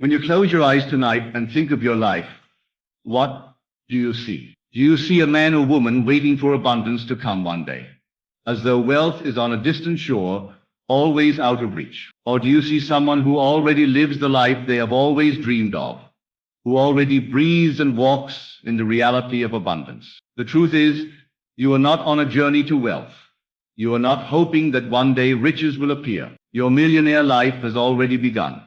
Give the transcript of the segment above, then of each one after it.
When you close your eyes tonight and think of your life, what do you see? Do you see a man or woman waiting for abundance to come one day, as though wealth is on a distant shore, always out of reach? Or do you see someone who already lives the life they have always dreamed of, who already breathes and walks in the reality of abundance? The truth is, you are not on a journey to wealth. You are not hoping that one day riches will appear. Your millionaire life has already begun,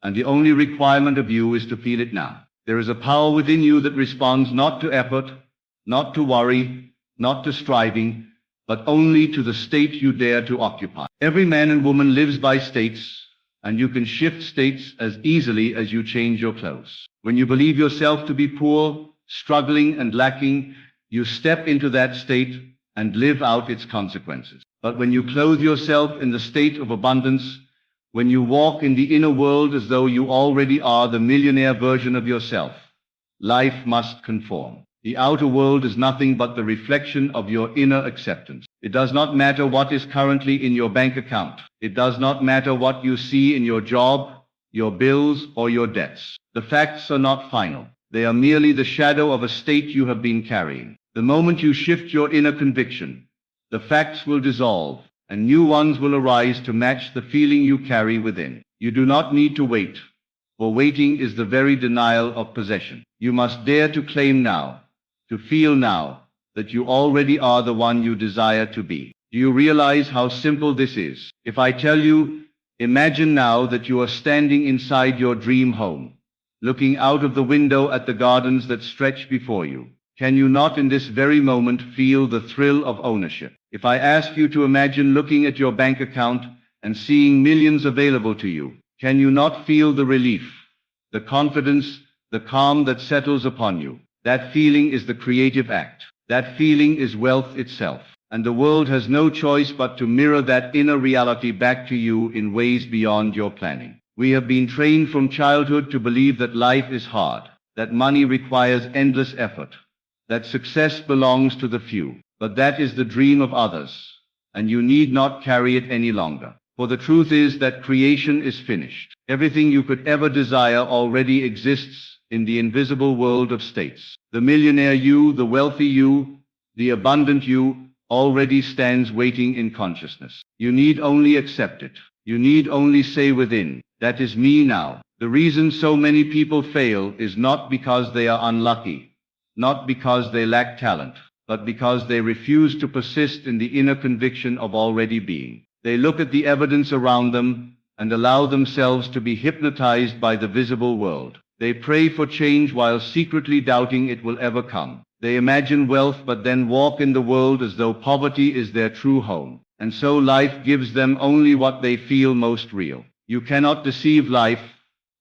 and the only requirement of you is to feel it now. There is a power within you that responds not to effort, not to worry, not to striving, but only to the state you dare to occupy. Every man and woman lives by states, and you can shift states as easily as you change your clothes. When you believe yourself to be poor, struggling, and lacking, you step into that state and live out its consequences. But when you clothe yourself in the state of abundance, when you walk in the inner world as though you already are the millionaire version of yourself, life must conform. The outer world is nothing but the reflection of your inner acceptance. It does not matter what is currently in your bank account. It does not matter what you see in your job, your bills, or your debts. The facts are not final. They are merely the shadow of a state you have been carrying. The moment you shift your inner conviction, the facts will dissolve, and new ones will arise to match the feeling you carry within. You do not need to wait, for waiting is the very denial of possession. You must dare to claim now, to feel now, that you already are the one you desire to be. Do you realize how simple this is? If I tell you, imagine now that you are standing inside your dream home, looking out of the window at the gardens that stretch before you. Can you not in this very moment feel the thrill of ownership? If I ask you to imagine looking at your bank account and seeing millions available to you, can you not feel the relief, the confidence, the calm that settles upon you? That feeling is the creative act. That feeling is wealth itself. And the world has no choice but to mirror that inner reality back to you in ways beyond your planning. We have been trained from childhood to believe that life is hard, that money requires endless effort, that success belongs to the few. But that is the dream of others, and you need not carry it any longer. For the truth is that creation is finished. Everything you could ever desire already exists in the invisible world of states. The millionaire you, the wealthy you, the abundant you, already stands waiting in consciousness. You need only accept it. You need only say within, that is me now. The reason so many people fail is not because they are unlucky, not because they lack talent, but because they refuse to persist in the inner conviction of already being. They look at the evidence around them and allow themselves to be hypnotized by the visible world. They pray for change while secretly doubting it will ever come. They imagine wealth but then walk in the world as though poverty is their true home. And so life gives them only what they feel most real. You cannot deceive life,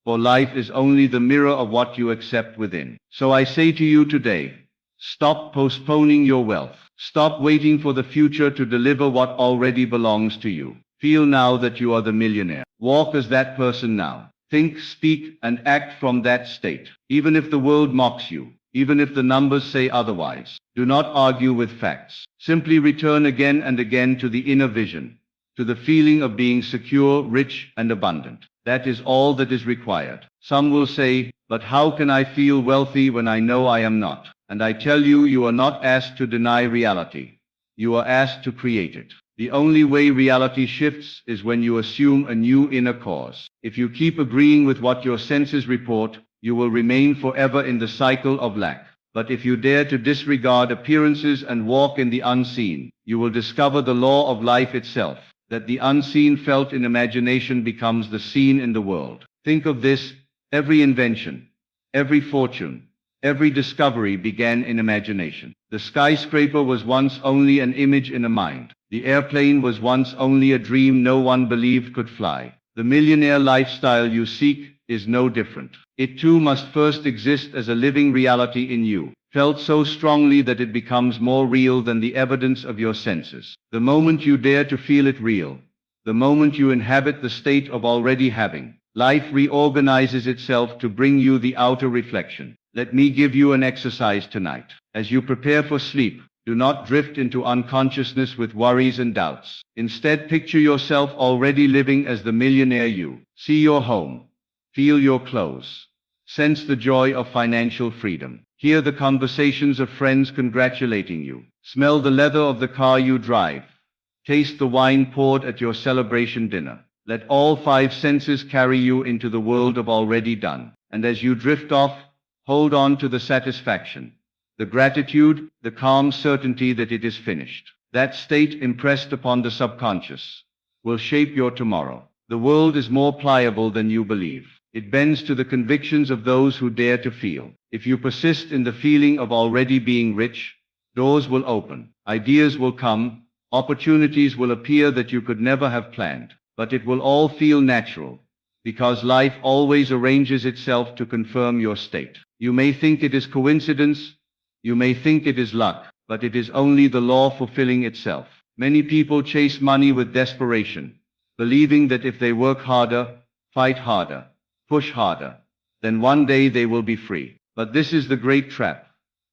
for life is only the mirror of what you accept within. So I say to you today, stop postponing your wealth. Stop waiting for the future to deliver what already belongs to you. Feel now that you are the millionaire. Walk as that person now. Think, speak, and act from that state. Even if the world mocks you, even if the numbers say otherwise, do not argue with facts. Simply return again and again to the inner vision, to the feeling of being secure, rich, and abundant. That is all that is required. Some will say, but how can I feel wealthy when I know I am not? And I tell you, you are not asked to deny reality. You are asked to create it. The only way reality shifts is when you assume a new inner cause. If you keep agreeing with what your senses report, you will remain forever in the cycle of lack. But if you dare to disregard appearances and walk in the unseen, you will discover the law of life itself, that the unseen felt in imagination becomes the seen in the world. Think of this, every invention, every fortune, every discovery began in imagination. The skyscraper was once only an image in a mind. The airplane was once only a dream no one believed could fly. The millionaire lifestyle you seek is no different. It too must first exist as a living reality in you, felt so strongly that it becomes more real than the evidence of your senses. The moment you dare to feel it real, the moment you inhabit the state of already having, life reorganizes itself to bring you the outer reflection. Let me give you an exercise tonight. As you prepare for sleep, do not drift into unconsciousness with worries and doubts. Instead, picture yourself already living as the millionaire you. See your home, Feel your clothes. Sense the joy of financial freedom. Hear the conversations of friends congratulating you. Smell the leather of the car you drive. Taste the wine poured at your celebration dinner. Let all five senses carry you into the world of already done. And as you drift off, hold on to the satisfaction, the gratitude, the calm certainty that it is finished. That state impressed upon the subconscious will shape your tomorrow. The world is more pliable than you believe. It bends to the convictions of those who dare to feel. If you persist in the feeling of already being rich, doors will open, ideas will come, opportunities will appear that you could never have planned. But it will all feel natural, because life always arranges itself to confirm your state. You may think it is coincidence, you may think it is luck, but it is only the law fulfilling itself. Many people chase money with desperation, believing that if they work harder, fight harder, push harder, then one day they will be free. But this is the great trap,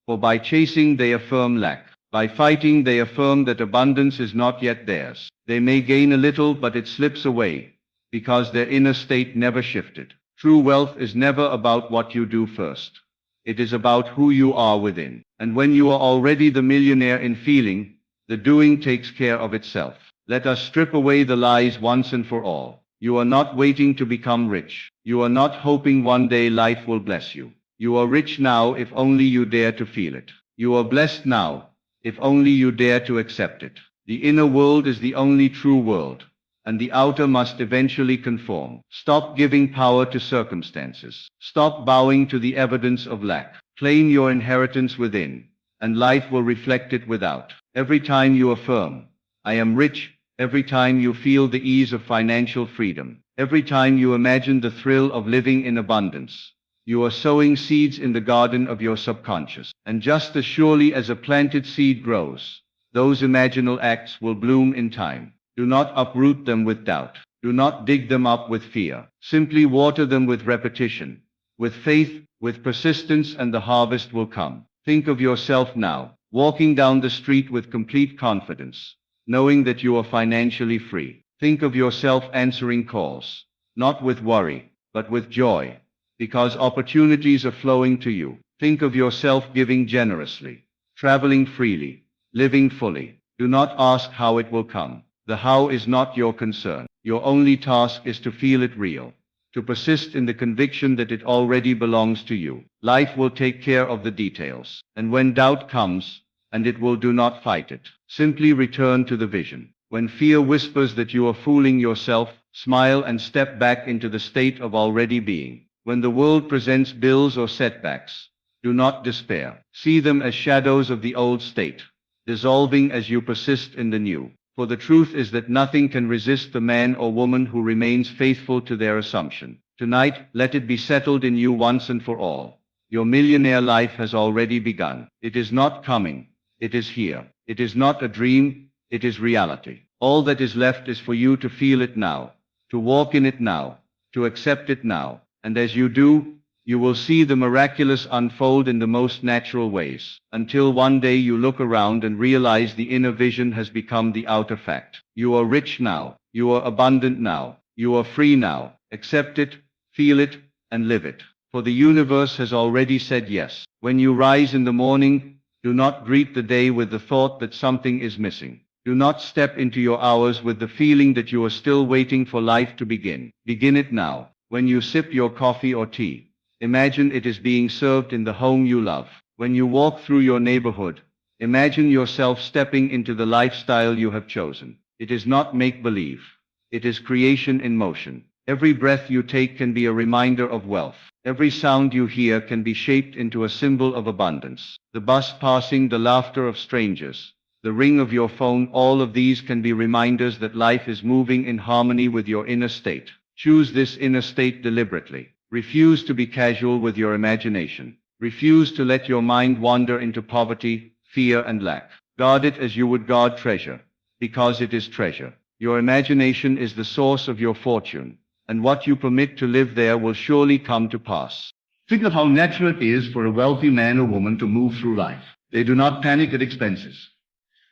for by chasing they affirm lack. By fighting they affirm that abundance is not yet theirs. They may gain a little, but it slips away, because their inner state never shifted. True wealth is never about what you do first. It is about who you are within. And when you are already the millionaire in feeling, the doing takes care of itself. Let us strip away the lies once and for all. You are not waiting to become rich. You are not hoping one day life will bless you. You are rich now if only you dare to feel it. You are blessed now if only you dare to accept it. The inner world is the only true world, and the outer must eventually conform. Stop giving power to circumstances. Stop bowing to the evidence of lack. Claim your inheritance within, and life will reflect it without. Every time you affirm, I am rich, every time you feel the ease of financial freedom, every time you imagine the thrill of living in abundance, you are sowing seeds in the garden of your subconscious. And just as surely as a planted seed grows, those imaginal acts will bloom in time. Do not uproot them with doubt. Do not dig them up with fear. Simply water them with repetition, with faith, with persistence, and the harvest will come. Think of yourself now, walking down the street with complete confidence, knowing that you are financially free. Think of yourself answering calls, not with worry, but with joy, because opportunities are flowing to you. Think of yourself giving generously, traveling freely, living fully. Do not ask how it will come. The how is not your concern. Your only task is to feel it real, to persist in the conviction that it already belongs to you. Life will take care of the details. And when doubt comes, and it will, do not fight it. Simply return to the vision. When fear whispers that you are fooling yourself, smile and step back into the state of already being. When the world presents bills or setbacks, do not despair. See them as shadows of the old state, dissolving as you persist in the new. For the truth is that nothing can resist the man or woman who remains faithful to their assumption. Tonight, let it be settled in you once and for all. Your millionaire life has already begun. It is not coming. It is here. It is not a dream. It is reality. All that is left is for you to feel it now, to walk in it now, to accept it now. And as you do, you will see the miraculous unfold in the most natural ways, until one day you look around and realize the inner vision has become the outer fact. You are rich now. You are abundant now. You are free now. Accept it, feel it, and live it. For the universe has already said yes. When you rise in the morning, do not greet the day with the thought that something is missing. Do not step into your hours with the feeling that you are still waiting for life to begin. Begin it now. When you sip your coffee or tea, imagine it is being served in the home you love. When you walk through your neighborhood, imagine yourself stepping into the lifestyle you have chosen. It is not make-believe. It is creation in motion. Every breath you take can be a reminder of wealth. Every sound you hear can be shaped into a symbol of abundance. The bus passing, the laughter of strangers, the ring of your phone, all of these can be reminders that life is moving in harmony with your inner state. Choose this inner state deliberately. Refuse to be casual with your imagination. Refuse to let your mind wander into poverty, fear, and lack. Guard it as you would guard treasure, because it is treasure. Your imagination is the source of your fortune, and what you permit to live there will surely come to pass. Think of how natural it is for a wealthy man or woman to move through life. They do not panic at expenses.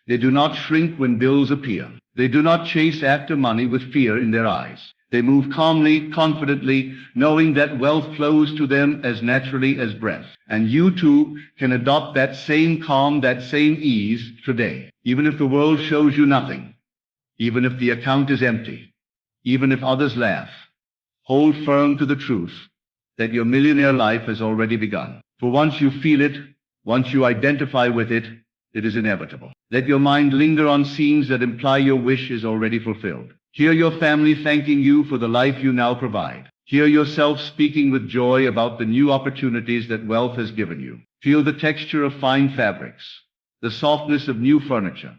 They do not shrink when bills appear. They do not chase after money with fear in their eyes. They move calmly, confidently, knowing that wealth flows to them as naturally as breath. And you too can adopt that same calm, that same ease today. Even if the world shows you nothing, even if the account is empty, even if others laugh, hold firm to the truth that your millionaire life has already begun. For once you feel it, once you identify with it, it is inevitable. Let your mind linger on scenes that imply your wish is already fulfilled. Hear your family thanking you for the life you now provide. Hear yourself speaking with joy about the new opportunities that wealth has given you. Feel the texture of fine fabrics, the softness of new furniture,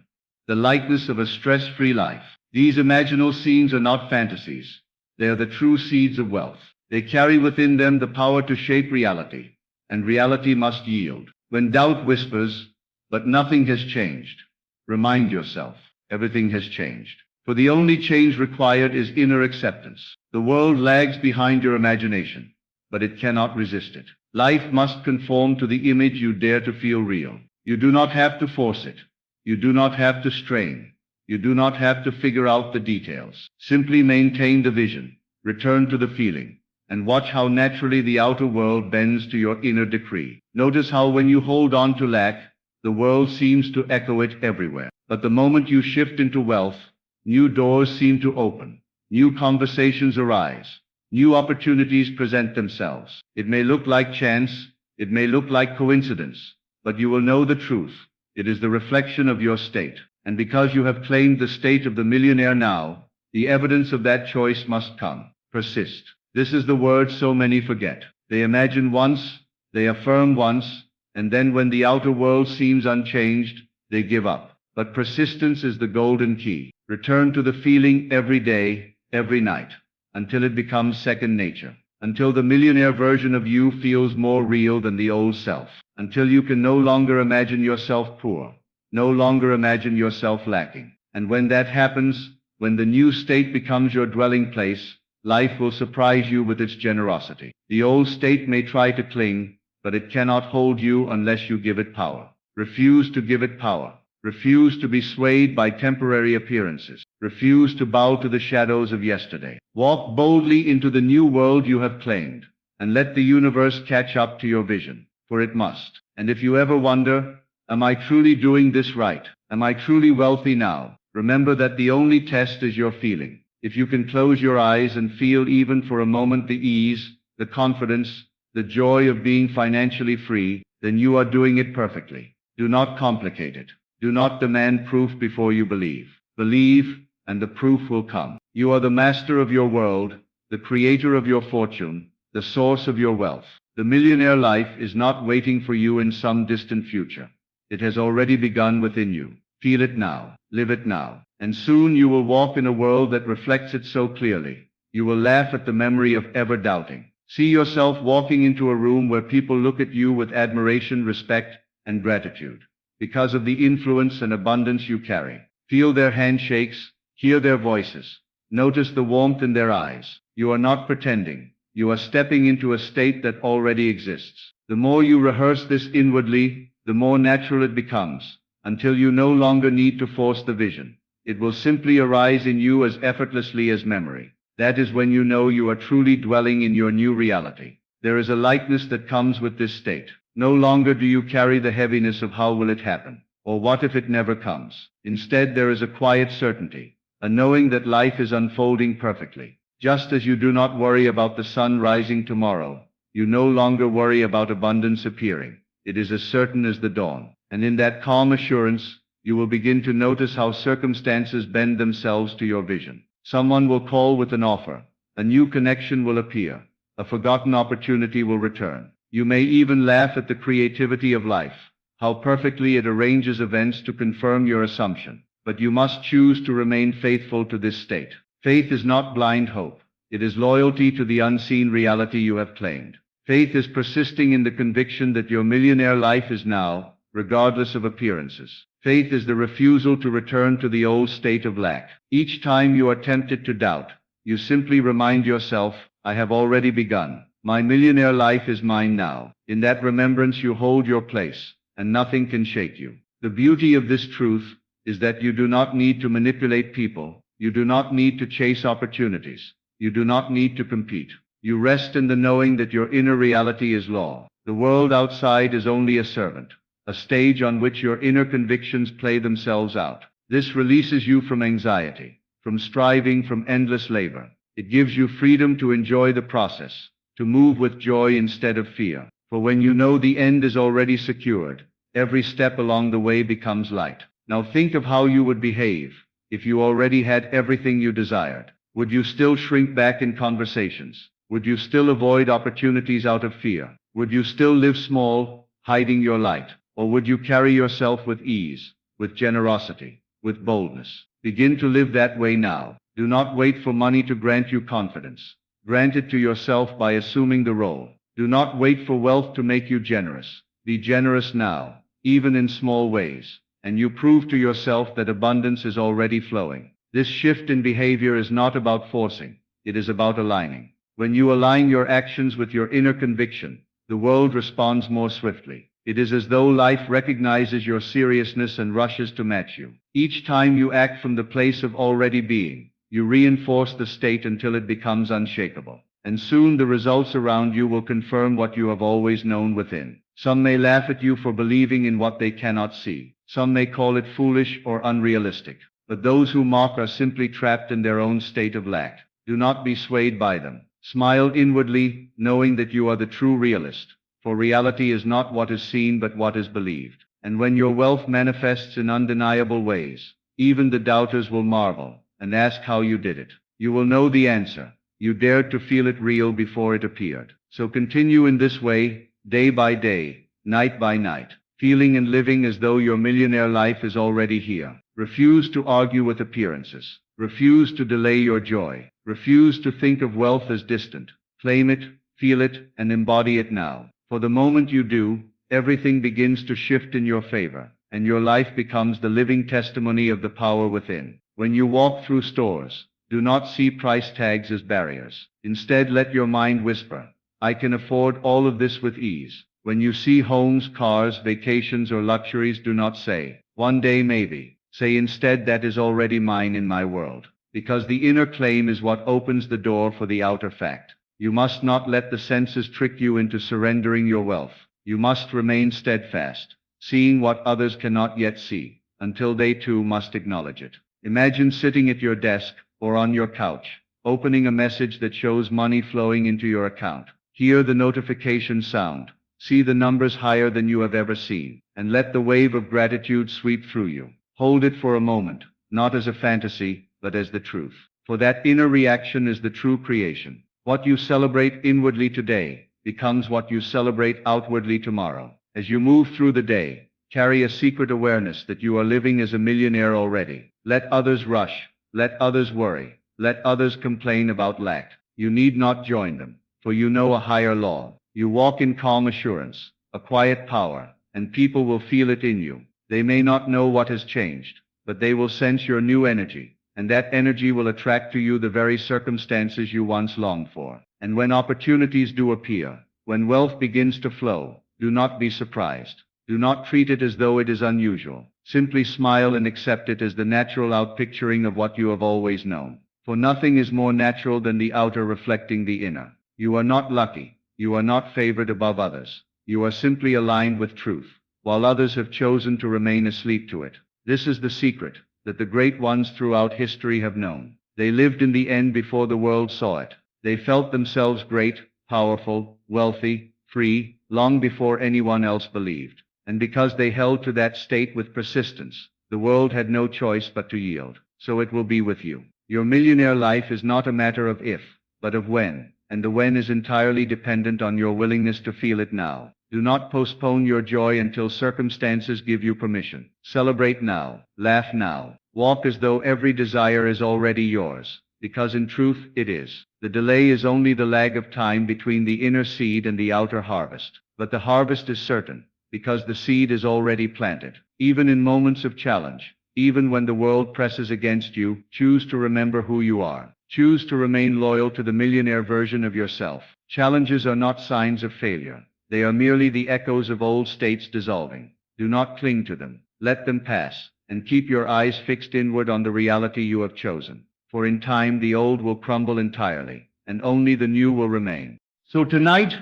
the lightness of a stress-free life. These imaginal scenes are not fantasies. They are the true seeds of wealth. They carry within them the power to shape reality, and reality must yield. When doubt whispers, "But nothing has changed," remind yourself, everything has changed. For the only change required is inner acceptance. The world lags behind your imagination, but it cannot resist it. Life must conform to the image you dare to feel real. You do not have to force it. You do not have to strain. You do not have to figure out the details. Simply maintain the vision, return to the feeling, and watch how naturally the outer world bends to your inner decree. Notice how when you hold on to lack, the world seems to echo it everywhere. But the moment you shift into wealth, new doors seem to open, new conversations arise, new opportunities present themselves. It may look like chance, it may look like coincidence, but you will know the truth. It is the reflection of your state. And because you have claimed the state of the millionaire now, the evidence of that choice must come. Persist. This is the word so many forget. They imagine once, they affirm once, and then when the outer world seems unchanged, they give up. But persistence is the golden key. Return to the feeling every day, every night, until it becomes second nature. Until the millionaire version of you feels more real than the old self. Until you can no longer imagine yourself poor, no longer imagine yourself lacking. And when that happens, when the new state becomes your dwelling place, life will surprise you with its generosity. The old state may try to cling, but it cannot hold you unless you give it power. Refuse to give it power. Refuse to be swayed by temporary appearances. Refuse to bow to the shadows of yesterday. Walk boldly into the new world you have claimed, and let the universe catch up to your vision, for it must. And if you ever wonder, am I truly doing this right? Am I truly wealthy now? Remember that the only test is your feeling. If you can close your eyes and feel even for a moment the ease, the confidence, the joy of being financially free, then you are doing it perfectly. Do not complicate it. Do not demand proof before you believe. Believe, and the proof will come. You are the master of your world, the creator of your fortune, the source of your wealth. The millionaire life is not waiting for you in some distant future. It has already begun within you. Feel it now. Live it now. And soon you will walk in a world that reflects it so clearly. You will laugh at the memory of ever doubting. See yourself walking into a room where people look at you with admiration, respect, and gratitude, because of the influence and abundance you carry. Feel their handshakes, hear their voices, notice the warmth in their eyes. You are not pretending. You are stepping into a state that already exists. The more you rehearse this inwardly, the more natural it becomes, until you no longer need to force the vision. It will simply arise in you as effortlessly as memory. That is when you know you are truly dwelling in your new reality. There is a lightness that comes with this state. No longer do you carry the heaviness of how will it happen, or what if it never comes. Instead, there is a quiet certainty, a knowing that life is unfolding perfectly. Just as you do not worry about the sun rising tomorrow, you no longer worry about abundance appearing. It is as certain as the dawn. And in that calm assurance, you will begin to notice how circumstances bend themselves to your vision. Someone will call with an offer. A new connection will appear. A forgotten opportunity will return. You may even laugh at the creativity of life, how perfectly it arranges events to confirm your assumption. But you must choose to remain faithful to this state. Faith is not blind hope. It is loyalty to the unseen reality you have claimed. Faith is persisting in the conviction that your millionaire life is now, regardless of appearances. Faith is the refusal to return to the old state of lack. Each time you are tempted to doubt, you simply remind yourself, I have already begun. My millionaire life is mine now. In that remembrance you hold your place, and nothing can shake you. The beauty of this truth is that you do not need to manipulate people. You do not need to chase opportunities. You do not need to compete. You rest in the knowing that your inner reality is law. The world outside is only a servant, a stage on which your inner convictions play themselves out. This releases you from anxiety, from striving, from endless labor. It gives you freedom to enjoy the process, to move with joy instead of fear. For when you know the end is already secured, every step along the way becomes light. Now think of how you would behave if you already had everything you desired. Would you still shrink back in conversations? Would you still avoid opportunities out of fear? Would you still live small, hiding your light? Or would you carry yourself with ease, with generosity, with boldness? Begin to live that way now. Do not wait for money to grant you confidence. Grant it to yourself by assuming the role. Do not wait for wealth to make you generous. Be generous now, even in small ways, and you prove to yourself that abundance is already flowing. This shift in behavior is not about forcing, it is about aligning. When you align your actions with your inner conviction, the world responds more swiftly. It is as though life recognizes your seriousness and rushes to match you. Each time you act from the place of already being, you reinforce the state until it becomes unshakable. And soon the results around you will confirm what you have always known within. Some may laugh at you for believing in what they cannot see. Some may call it foolish or unrealistic. But those who mock are simply trapped in their own state of lack. Do not be swayed by them. Smile inwardly, knowing that you are the true realist. For reality is not what is seen but what is believed. And when your wealth manifests in undeniable ways, even the doubters will marvel and ask how you did it. You will know the answer. You dared to feel it real before it appeared. So continue in this way, day by day, night by night, feeling and living as though your millionaire life is already here. Refuse to argue with appearances. Refuse to delay your joy. Refuse to think of wealth as distant. Claim it, feel it, and embody it now. For the moment you do, everything begins to shift in your favor, and your life becomes the living testimony of the power within. When you walk through stores, do not see price tags as barriers. Instead, let your mind whisper, I can afford all of this with ease. When you see homes, cars, vacations, or luxuries, do not say, one day maybe. Say instead, that is already mine in my world. Because the inner claim is what opens the door for the outer fact. You must not let the senses trick you into surrendering your wealth. You must remain steadfast, seeing what others cannot yet see, until they too must acknowledge it. Imagine sitting at your desk, or on your couch, opening a message that shows money flowing into your account. Hear the notification sound, see the numbers higher than you have ever seen, and let the wave of gratitude sweep through you. Hold it for a moment, not as a fantasy, but as the truth. For that inner reaction is the true creation. What you celebrate inwardly today becomes what you celebrate outwardly tomorrow. As you move through the day, carry a secret awareness that you are living as a millionaire already. Let others rush. Let others worry. Let others complain about lack. You need not join them, for you know a higher law. You walk in calm assurance, a quiet power, and people will feel it in you. They may not know what has changed, but they will sense your new energy, and that energy will attract to you the very circumstances you once longed for. And when opportunities do appear, when wealth begins to flow, do not be surprised. Do not treat it as though it is unusual. Simply smile and accept it as the natural outpicturing of what you have always known. For nothing is more natural than the outer reflecting the inner. You are not lucky. You are not favored above others. You are simply aligned with truth, while others have chosen to remain asleep to it. This is the secret that the great ones throughout history have known. They lived in the end before the world saw it. They felt themselves great, powerful, wealthy, free, long before anyone else believed. And because they held to that state with persistence, the world had no choice but to yield. So it will be with you. Your millionaire life is not a matter of if, but of when, and the when is entirely dependent on your willingness to feel it now. Do not postpone your joy until circumstances give you permission. Celebrate now, laugh now, walk as though every desire is already yours, because in truth it is. The delay is only the lag of time between the inner seed and the outer harvest. But the harvest is certain, because the seed is already planted. Even in moments of challenge, even when the world presses against you, choose to remember who you are. Choose to remain loyal to the millionaire version of yourself. Challenges are not signs of failure. They are merely the echoes of old states dissolving. Do not cling to them. Let them pass. and keep your eyes fixed inward on the reality you have chosen. For in time the old will crumble entirely, and only the new will remain. So tonight,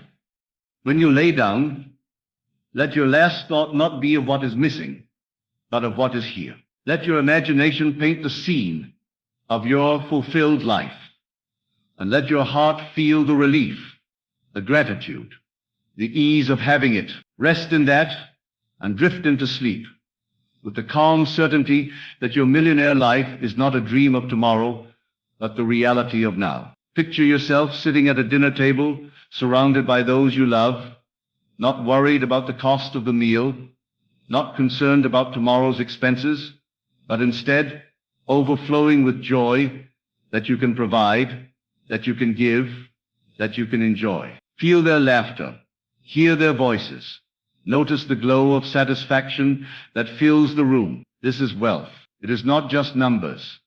when you lay down, let your last thought not be of what is missing, but of what is here. Let your imagination paint the scene of your fulfilled life, and let your heart feel the relief, the gratitude, the ease of having it. Rest in that and drift into sleep, with the calm certainty that your millionaire life is not a dream of tomorrow, but the reality of now. Picture yourself sitting at a dinner table, surrounded by those you love, not worried about the cost of the meal, not concerned about tomorrow's expenses, but instead overflowing with joy that you can provide, that you can give, that you can enjoy. Feel their laughter, hear their voices, notice the glow of satisfaction that fills the room. This is wealth. It is not just numbers.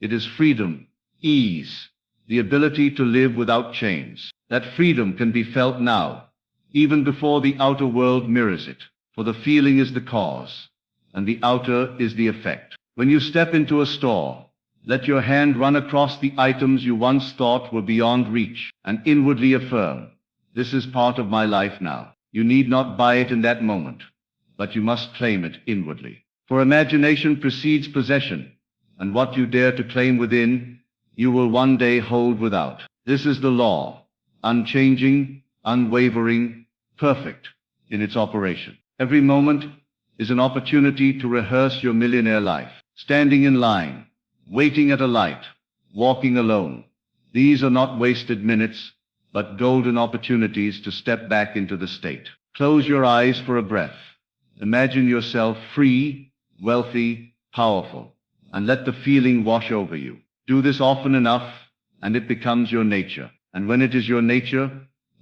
It is freedom, ease, the ability to live without chains. That freedom can be felt now, even before the outer world mirrors it, for the feeling is the cause, and the outer is the effect. When you step into a store, let your hand run across the items you once thought were beyond reach, and inwardly affirm, this is part of my life now. You need not buy it in that moment, but you must claim it inwardly. For imagination precedes possession, and what you dare to claim within, you will one day hold without. This is the law, unchanging, unwavering, perfect in its operation. Every moment is an opportunity to rehearse your millionaire life. Standing in line, waiting at a light, walking alone. These are not wasted minutes, but golden opportunities to step back into the state. Close your eyes for a breath. Imagine yourself free, wealthy, powerful, and let the feeling wash over you. Do this often enough, and it becomes your nature. And when it is your nature,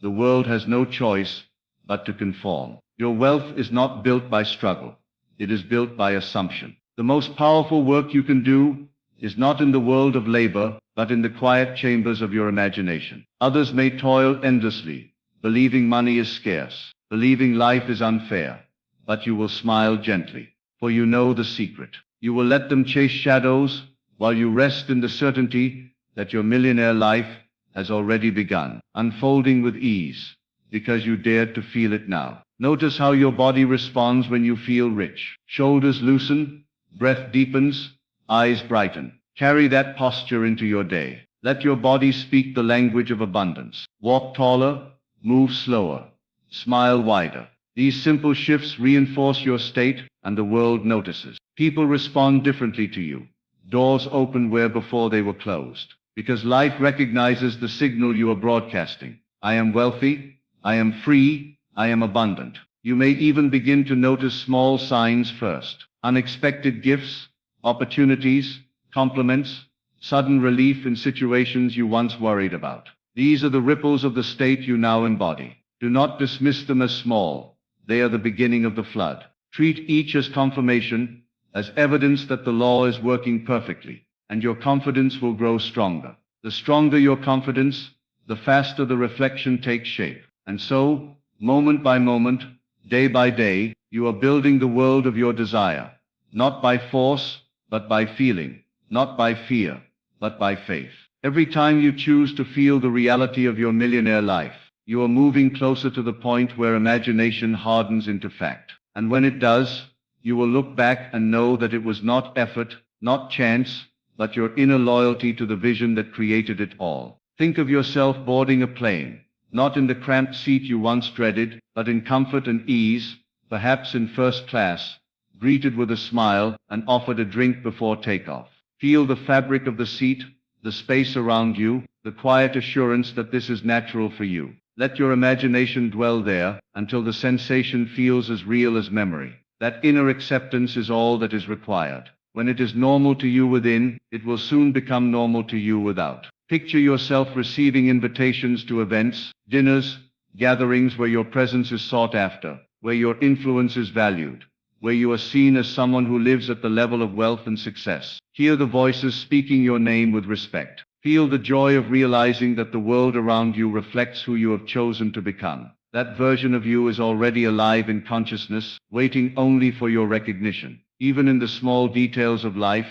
the world has no choice but to conform. Your wealth is not built by struggle. It is built by assumption. The most powerful work you can do is not in the world of labor, but in the quiet chambers of your imagination. Others may toil endlessly, believing money is scarce, believing life is unfair, but you will smile gently, for you know the secret. You will let them chase shadows while you rest in the certainty that your millionaire life has already begun, unfolding with ease, because you dared to feel it now. Notice how your body responds when you feel rich. Shoulders loosen, breath deepens, eyes brighten. Carry that posture into your day. Let your body speak the language of abundance. Walk taller, move slower, smile wider. These simple shifts reinforce your state, and the world notices. People respond differently to you. Doors open where before they were closed, because life recognizes the signal you are broadcasting. I am wealthy, I am free, I am abundant. You may even begin to notice small signs first. Unexpected gifts, opportunities, compliments, sudden relief in situations you once worried about. These are the ripples of the state you now embody. Do not dismiss them as small. They are the beginning of the flood. Treat each as confirmation, as evidence that the law is working perfectly, and your confidence will grow stronger. The stronger your confidence, the faster the reflection takes shape. And so, moment by moment, day by day, you are building the world of your desire, not by force, but by feeling, not by fear, but by faith. Every time you choose to feel the reality of your millionaire life, you are moving closer to the point where imagination hardens into fact. And when it does, you will look back and know that it was not effort, not chance, but your inner loyalty to the vision that created it all. Think of yourself boarding a plane, not in the cramped seat you once dreaded, but in comfort and ease, perhaps in first class, greeted with a smile and offered a drink before takeoff. Feel the fabric of the seat, the space around you, the quiet assurance that this is natural for you. Let your imagination dwell there until the sensation feels as real as memory. That inner acceptance is all that is required. When it is normal to you within, it will soon become normal to you without. Picture yourself receiving invitations to events, dinners, gatherings where your presence is sought after, where your influence is valued, where you are seen as someone who lives at the level of wealth and success. Hear the voices speaking your name with respect. Feel the joy of realizing that the world around you reflects who you have chosen to become. That version of you is already alive in consciousness, waiting only for your recognition. Even in the small details of life,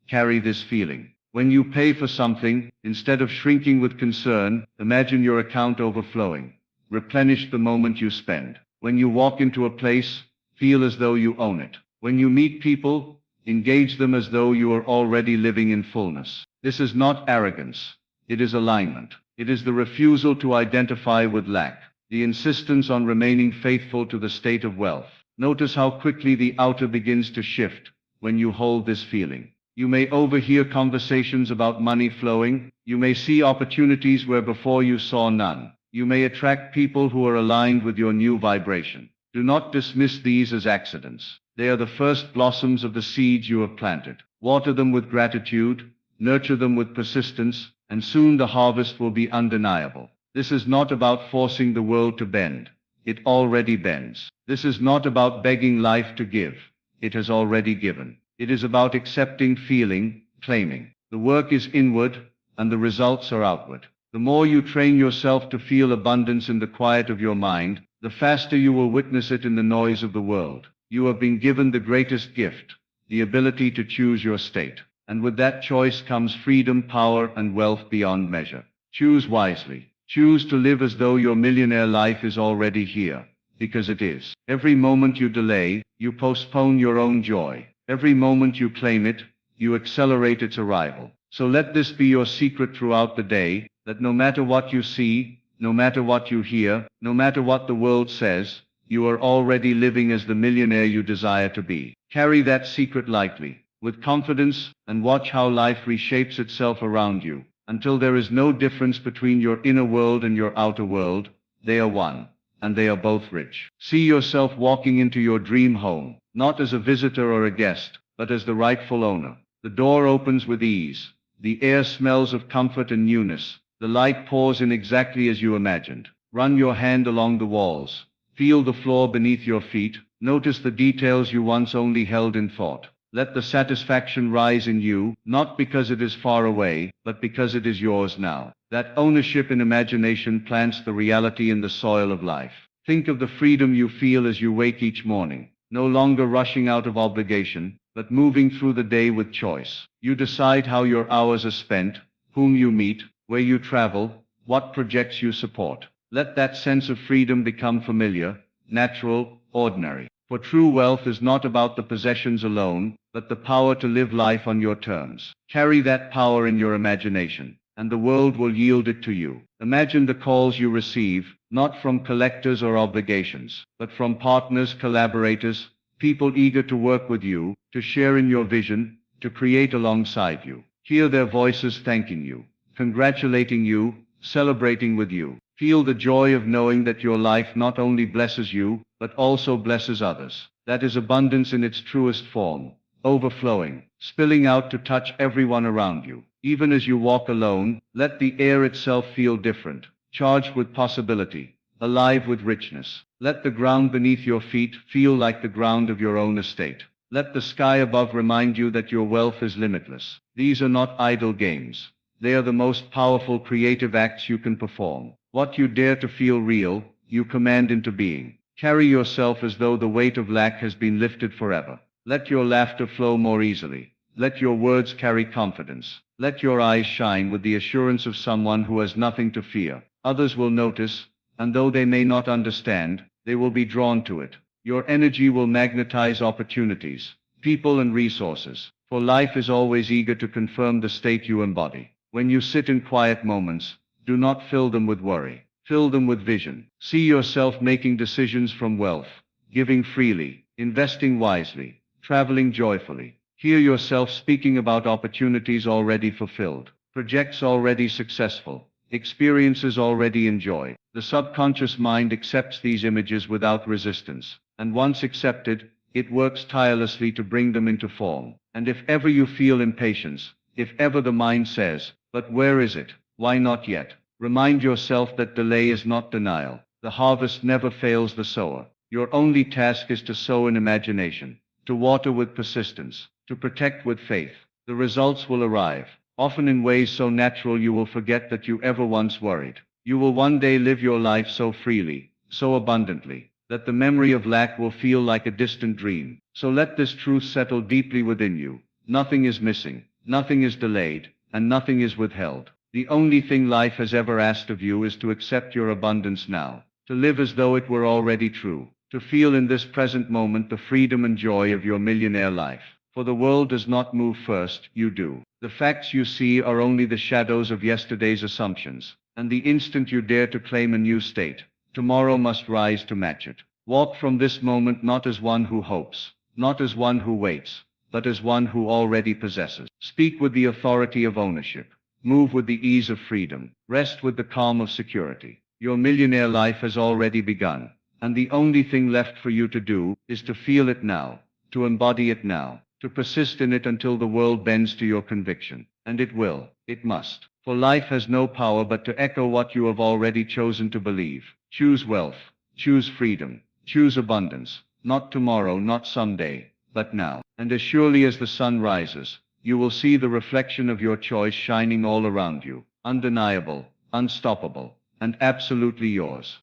carry this feeling. When you pay for something, instead of shrinking with concern, imagine your account overflowing. Replenish the moment you spend. When you walk into a place, feel as though you own it. When you meet people, engage them as though you are already living in fullness. This is not arrogance. It is alignment. It is the refusal to identify with lack, the insistence on remaining faithful to the state of wealth. Notice how quickly the outer begins to shift when you hold this feeling. You may overhear conversations about money flowing. You may see opportunities where before you saw none. You may attract people who are aligned with your new vibration. Do not dismiss these as accidents. They are the first blossoms of the seeds you have planted. Water them with gratitude, nurture them with persistence, and soon the harvest will be undeniable. This is not about forcing the world to bend. It already bends. This is not about begging life to give. It has already given. It is about accepting, feeling, claiming. The work is inward, and the results are outward. The more you train yourself to feel abundance in the quiet of your mind, the faster you will witness it in the noise of the world. You have been given the greatest gift, the ability to choose your state. And with that choice comes freedom, power, and wealth beyond measure. Choose wisely. Choose to live as though your millionaire life is already here, because it is. Every moment you delay, you postpone your own joy. Every moment you claim it, you accelerate its arrival. So let this be your secret throughout the day, that no matter what you see, no matter what you hear, no matter what the world says, you are already living as the millionaire you desire to be. Carry that secret lightly, with confidence, and watch how life reshapes itself around you. Until there is no difference between your inner world and your outer world, they are one, and they are both rich. See yourself walking into your dream home, not as a visitor or a guest, but as the rightful owner. The door opens with ease. The air smells of comfort and newness. The light pours in exactly as you imagined. Run your hand along the walls. Feel the floor beneath your feet. Notice the details you once only held in thought. Let the satisfaction rise in you, not because it is far away, but because it is yours now. That ownership in imagination plants the reality in the soil of life. Think of the freedom you feel as you wake each morning, no longer rushing out of obligation, but moving through the day with choice. You decide how your hours are spent, whom you meet, where you travel, what projects you support. Let that sense of freedom become familiar, natural, ordinary. For true wealth is not about the possessions alone, but the power to live life on your terms. Carry that power in your imagination, and the world will yield it to you. Imagine the calls you receive, not from collectors or obligations, but from partners, collaborators, people eager to work with you, to share in your vision, to create alongside you. Hear their voices thanking you, congratulating you, celebrating with you. Feel the joy of knowing that your life not only blesses you, but also blesses others. That is abundance in its truest form, overflowing, spilling out to touch everyone around you. Even as you walk alone, let the air itself feel different, charged with possibility, alive with richness. Let the ground beneath your feet feel like the ground of your own estate. Let the sky above remind you that your wealth is limitless. These are not idle games. They are the most powerful creative acts you can perform. What you dare to feel real, you command into being. Carry yourself as though the weight of lack has been lifted forever. Let your laughter flow more easily. Let your words carry confidence. Let your eyes shine with the assurance of someone who has nothing to fear. Others will notice, and though they may not understand, they will be drawn to it. Your energy will magnetize opportunities, people and resources, for life is always eager to confirm the state you embody. When you sit in quiet moments, do not fill them with worry. Fill them with vision. See yourself making decisions from wealth, giving freely, investing wisely, traveling joyfully. Hear yourself speaking about opportunities already fulfilled, projects already successful, experiences already enjoyed. The subconscious mind accepts these images without resistance, and once accepted, it works tirelessly to bring them into form. And if ever you feel impatience, if ever the mind says, "But where is it? Why not yet?" Remind yourself that delay is not denial. The harvest never fails the sower. Your only task is to sow in imagination, to water with persistence, to protect with faith. The results will arrive, often in ways so natural you will forget that you ever once worried. You will one day live your life so freely, so abundantly, that the memory of lack will feel like a distant dream. So let this truth settle deeply within you. Nothing is missing, nothing is delayed, and nothing is withheld. The only thing life has ever asked of you is to accept your abundance now, to live as though it were already true, to feel in this present moment the freedom and joy of your millionaire life. For the world does not move first, you do. The facts you see are only the shadows of yesterday's assumptions, and the instant you dare to claim a new state, tomorrow must rise to match it. Walk from this moment not as one who hopes, not as one who waits, but as one who already possesses. Speak with the authority of ownership. Move with the ease of freedom. Rest with the calm of security. Your millionaire life has already begun, and the only thing left for you to do is to feel it now, to embody it now, to persist in it until the world bends to your conviction. And it will, it must. For life has no power but to echo what you have already chosen to believe. Choose wealth, choose freedom, choose abundance, not tomorrow, not someday, but now. And as surely as the sun rises, you will see the reflection of your choice shining all around you, undeniable, unstoppable, and absolutely yours.